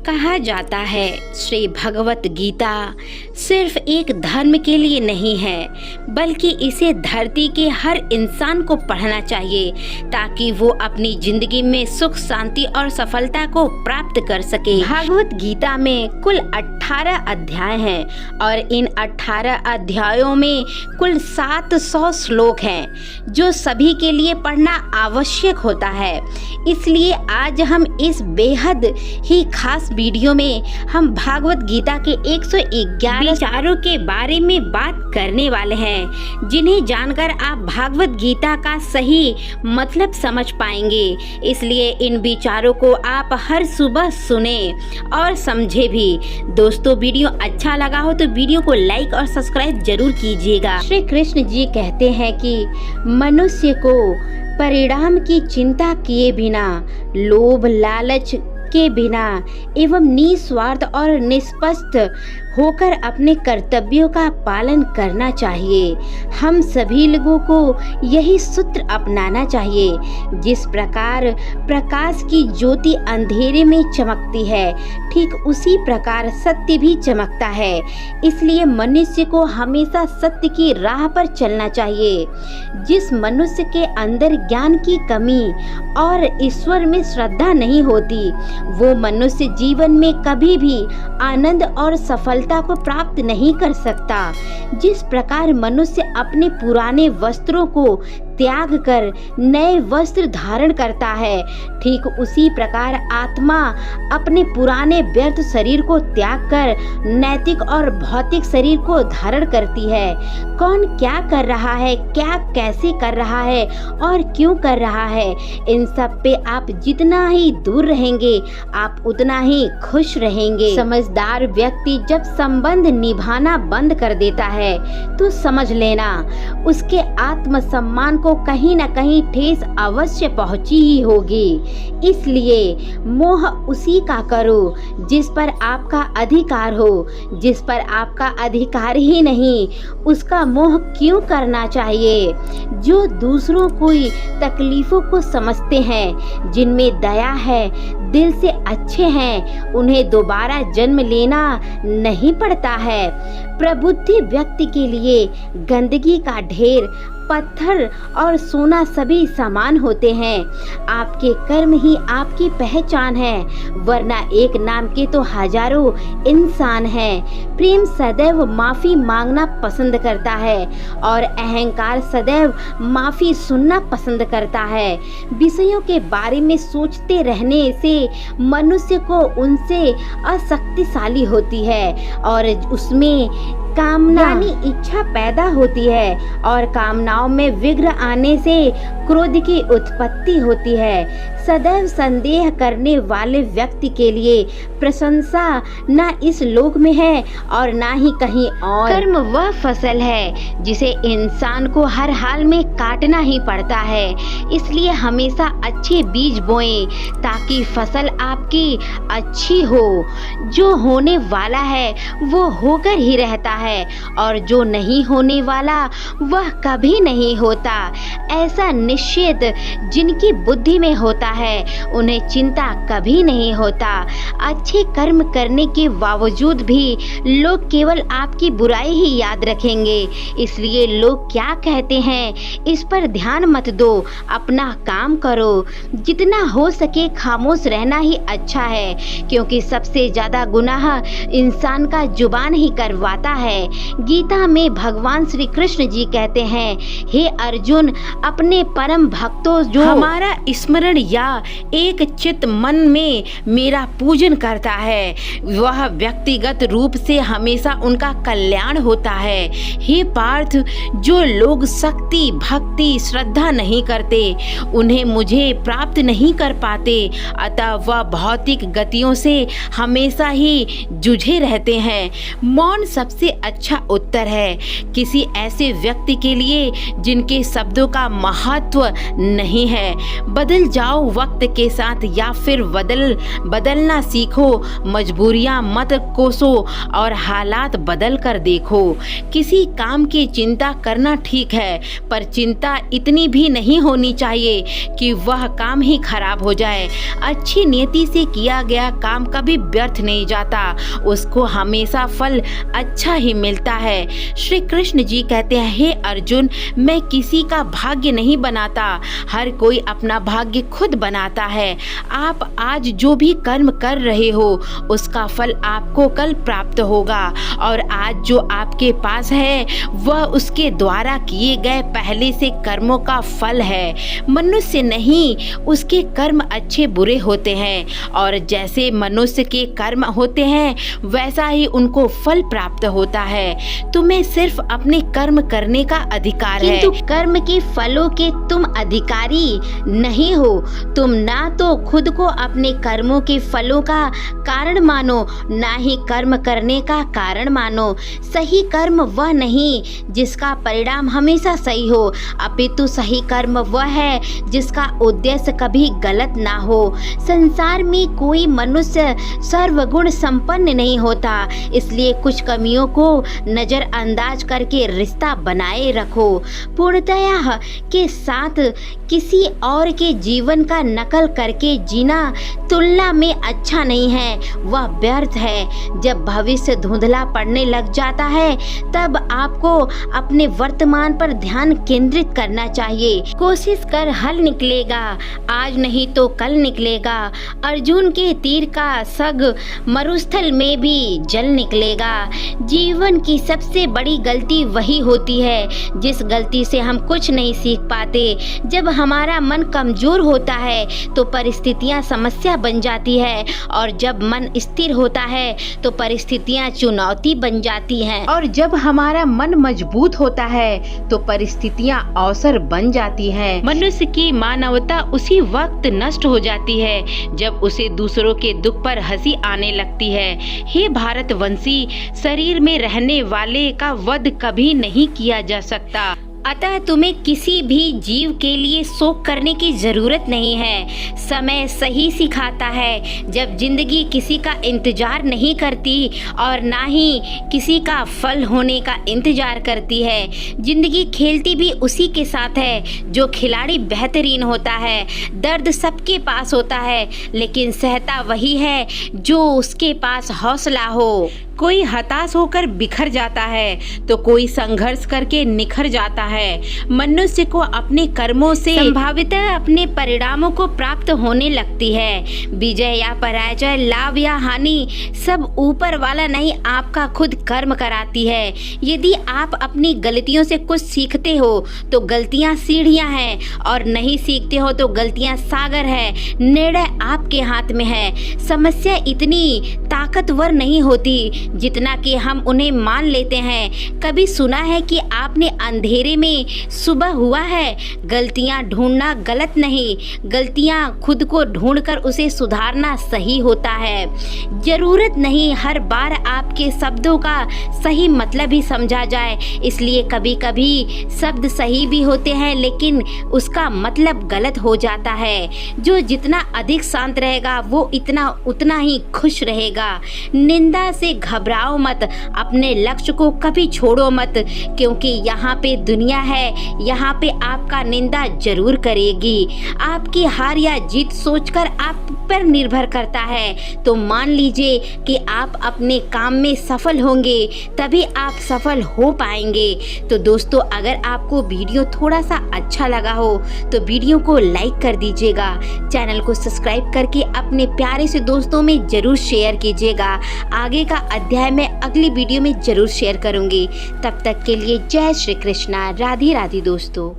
कहा जाता है श्री भगवत गीता सिर्फ एक धर्म के लिए नहीं है, बल्कि इसे धरती के हर इंसान को पढ़ना चाहिए ताकि वो अपनी जिंदगी में सुख, शांति और सफलता को प्राप्त कर सके। भगवत गीता में कुल 18 अध्याय हैं और इन 18 अध्यायों में कुल 700 श्लोक हैं जो सभी के लिए पढ़ना आवश्यक होता है। इसलिए आज हम इस बेहद ही खास वीडियो में हम भागवत गीता के 111 विचारों के बारे में बात करने वाले हैं, जिन्हें जानकर आप भागवत गीता का सही मतलब समझ पाएंगे। इसलिए इन विचारों को आप हर सुबह सुने और समझे भी। दोस्तों, वीडियो अच्छा लगा हो तो वीडियो को लाइक और सब्सक्राइब जरूर कीजिएगा। श्री कृष्ण जी कहते हैं कि मनुष्य को परिणाम की चिंता किए बिना, लोभ लालच के बिना एवं निस्वार्थ और निष्पक्ष होकर अपने कर्तव्यों का पालन करना चाहिए। हम सभी लोगों को यही सूत्र अपनाना चाहिए। जिस प्रकार प्रकाश की ज्योति अंधेरे में चमकती है, ठीक उसी प्रकार सत्य भी चमकता है। इसलिए मनुष्य को हमेशा सत्य की राह पर चलना चाहिए। जिस मनुष्य के अंदर ज्ञान की कमी और ईश्वर में श्रद्धा नहीं होती, वो मनुष्य जीवन में कभी भी आनंद और सफलता को प्राप्त नहीं कर सकता। जिस प्रकार मनुष्य अपने पुराने वस्त्रों को त्याग कर नए वस्त्र धारण करता है, ठीक उसी प्रकार आत्मा अपने पुराने व्यर्थ शरीर को त्याग कर नैतिक और भौतिक शरीर को धारण करती है। कौन क्या कर रहा है, क्या कैसे कर रहा है और क्यों कर रहा है, इन सब पे आप जितना ही दूर रहेंगे, आप उतना ही खुश रहेंगे। समझदार व्यक्ति जब संबंध निभाना बंद कर देता है तो समझ लेना उसके आत्मसम्मान को कहीं न कहीं ठेस अवश्य पहुंची ही होगी। इसलिए मोह उसी का करो जिस पर आपका अधिकार हो। जिस पर आपका अधिकार ही नहीं, उसका मोह क्यों करना चाहिए। जो दूसरों की तकलीफों को समझते हैं, जिनमें दया है, दिल से अच्छे हैं, उन्हें दोबारा जन्म लेना नहीं पड़ता है। प्रबुद्ध व्यक्ति के लिए गंदगी का ढेर, पत्थर और सोना सभी समान होते हैं। आपके कर्म ही आपकी पहचान है, वरना एक नाम के तो हजारों इंसान हैं। प्रेम सदैव माफी मांगना पसंद करता है और अहंकार सदैव माफी सुनना पसंद करता है। विषयों के बारे में सोचते रहने से मनुष्य को उनसे अशक्तिशाली होती है और उसमें कामना यानी इच्छा पैदा होती है और कामनाओं में विघ्न आने से क्रोध की उत्पत्ति होती है। सदैव संदेह करने वाले व्यक्ति के लिए प्रशंसा न इस लोक में है और ना ही कहीं और। कर्म वह फसल है जिसे इंसान को हर हाल में काटना ही पड़ता है। इसलिए हमेशा अच्छे बीज बोएं ताकि फसल आपकी अच्छी हो। जो होने वाला है वो होकर ही रहता है और जो नहीं होने वाला वह कभी नहीं होता। ऐसा निश्चित जिनकी बुद्धि में होता है, उन्हें चिंता कभी नहीं होता। अच्छे कर्म करने के बावजूद भी लोग केवल आपकी बुराई ही याद रखेंगे। इसलिए लोग क्या कहते हैं इस पर ध्यान मत दो, अपना काम करो। जितना हो सके खामोश रहना ही अच्छा है, क्योंकि सबसे ज्यादा गुनाह इंसान का जुबान ही करवाता है। गीता में भगवान श्री कृष्ण जी कहते हैं, हे अर्जुन, अपने परम भक्तों जो हमारा स्मरण या एक चित्त मन में मेरा पूजन करता है, वह व्यक्तिगत रूप से हमेशा उनका कल्याण होता है। हे पार्थ, जो लोग शक्ति, भक्ति, श्रद्धा नहीं करते, उन्हें मुझे प्राप्त नहीं कर पाते, अतः वह भौतिक गतियों से हमेशा ही जूझे रहते हैं। मौन सबसे अच्छा उत्तर है किसी ऐसे व्यक्ति के लिए जिनके शब्दों का महत्व नहीं है। बदल जाओ वक्त के साथ या फिर बदलना सीखो। मजबूरियां मत कोसो और हालात बदल कर देखो। किसी काम की चिंता करना ठीक है, पर चिंता इतनी भी नहीं होनी चाहिए कि वह काम ही खराब हो जाए। अच्छी नियति से किया गया काम कभी व्यर्थ नहीं जाता, उसको हमेशा फल अच्छा ही मिलता है। श्री कृष्ण जी कहते हैं, हे अर्जुन, मैं किसी का भाग्य नहीं बनाता, हर कोई अपना भाग्य खुद बनाता है। आप आज जो भी कर्म कर रहे हो उसका फल आपको कल प्राप्त होगा, और आज जो आपके पास है वह उसके द्वारा किए गए पहले से कर्मों का फल है। मनुष्य नहीं, उसके कर्म अच्छे बुरे होते हैं, और जैसे मनुष्य के कर्म होते हैं वैसा ही उनको फल प्राप्त होता है। तुम्हें सिर्फ अपने कर्म करने का अधिकार है, किंतु कर्म के फलों के तुम अधिकारी नहीं हो। तुम ना तो खुद को अपने कर्मों के फलों का कारण मानो, ना ही कर्म करने का कारण मानो। सही कर्म वह नहीं जिसका परिणाम हमेशा सही हो, अपितु सही कर्म वह है जिसका उद्देश्य कभी गलत ना हो। संसार में कोई मनुष्य सर्वगुण संपन्न नहीं होता, इसलिए कुछ कमियों को नजरअंदाज करके रिश्ता बनाए रखो। पूर्णतया के साथ किसी और के जीवन का नकल करके जीना तुलना में अच्छा नहीं है, वह व्यर्थ है। जब भविष्य धुंधला पड़ने लग जाता है तब आपको अपने वर्तमान पर ध्यान केंद्रित करना चाहिए। कोशिश कर हल निकलेगा, आज नहीं तो कल निकलेगा। अर्जुन के तीर का सग मरुस्थल में भी जल निकलेगा। जीवन की सबसे बड़ी गलती वही होती है जिस गलती से हम कुछ नहीं सीख पाते। जब हमारा मन कमजोर होता है तो परिस्थितियां समस्या बन जाती है, और जब मन स्थिर होता है तो परिस्थितियां चुनौती बन जाती हैं, और जब हमारा मन मजबूत होता है तो परिस्थितियां अवसर बन जाती हैं। मनुष्य की मानवता उसी वक्त नष्ट हो जाती है जब उसे दूसरों के दुख पर हंसी आने लगती है। हे भारतवंशी, शरीर में रहने वाले का वध कभी नहीं किया जा सकता, अतः तुम्हें किसी भी जीव के लिए शोक करने की जरूरत नहीं है। समय सही सिखाता है। जब जिंदगी किसी का इंतजार नहीं करती और ना ही किसी का फल होने का इंतजार करती है। जिंदगी खेलती भी उसी के साथ है जो खिलाड़ी बेहतरीन होता है। दर्द सबके पास होता है, लेकिन सहता वही है जो उसके पास हौसला हो। कोई हताश होकर बिखर जाता है तो कोई संघर्ष करके निखर जाता है। मनुष्य को अपने कर्मों से संभावितः अपने परिणामों को प्राप्त होने लगती है। विजय या पराजय, लाभ या हानि, सब ऊपर वाला नहीं, आपका खुद कर्म कराती है। यदि आप अपनी गलतियों से कुछ सीखते हो तो गलतियां सीढ़ियां हैं, और नहीं सीखते हो तो गलतियां सागर है। निर्णय आपके हाथ में है। समस्या इतनी ताकतवर नहीं होती जितना कि हम उन्हें मान लेते हैं। कभी सुना है कि आपने अंधेरे में सुबह हुआ है? गलतियां ढूंढना गलत नहीं, गलतियां खुद को ढूंढकर उसे सुधारना सही होता है। जरूरत नहीं हर बार आपके शब्दों का सही मतलब ही समझा जाए, इसलिए कभी कभी शब्द सही भी होते हैं लेकिन उसका मतलब गलत हो जाता है। जो जितना अधिक शांत रहेगा वो उतना ही खुश रहेगा। निंदा से घबराओ मत, अपने लक्ष्य को कभी छोड़ो मत, क्योंकि यहाँ पे दुनिया है, यहाँ पे आपका निंदा जरूर करेगी। आपकी हार या जीत सोचकर आप पर निर्भर करता है। तो मान लीजिए कि आप अपने काम में सफल होंगे, तभी आप सफल हो पाएंगे। तो दोस्तों, अगर आपको वीडियो थोड़ा सा अच्छा लगा हो तो वीडियो को लाइक कर दीजिएगा, चैनल को सब्सक्राइब करके अपने प्यारे से दोस्तों में जरूर शेयर कीजिएगा। आगे का अध्याय मैं अगली वीडियो में जरूर शेयर करूंगी। तब तक के लिए जय श्री कृष्णा, राधे राधे दोस्तों।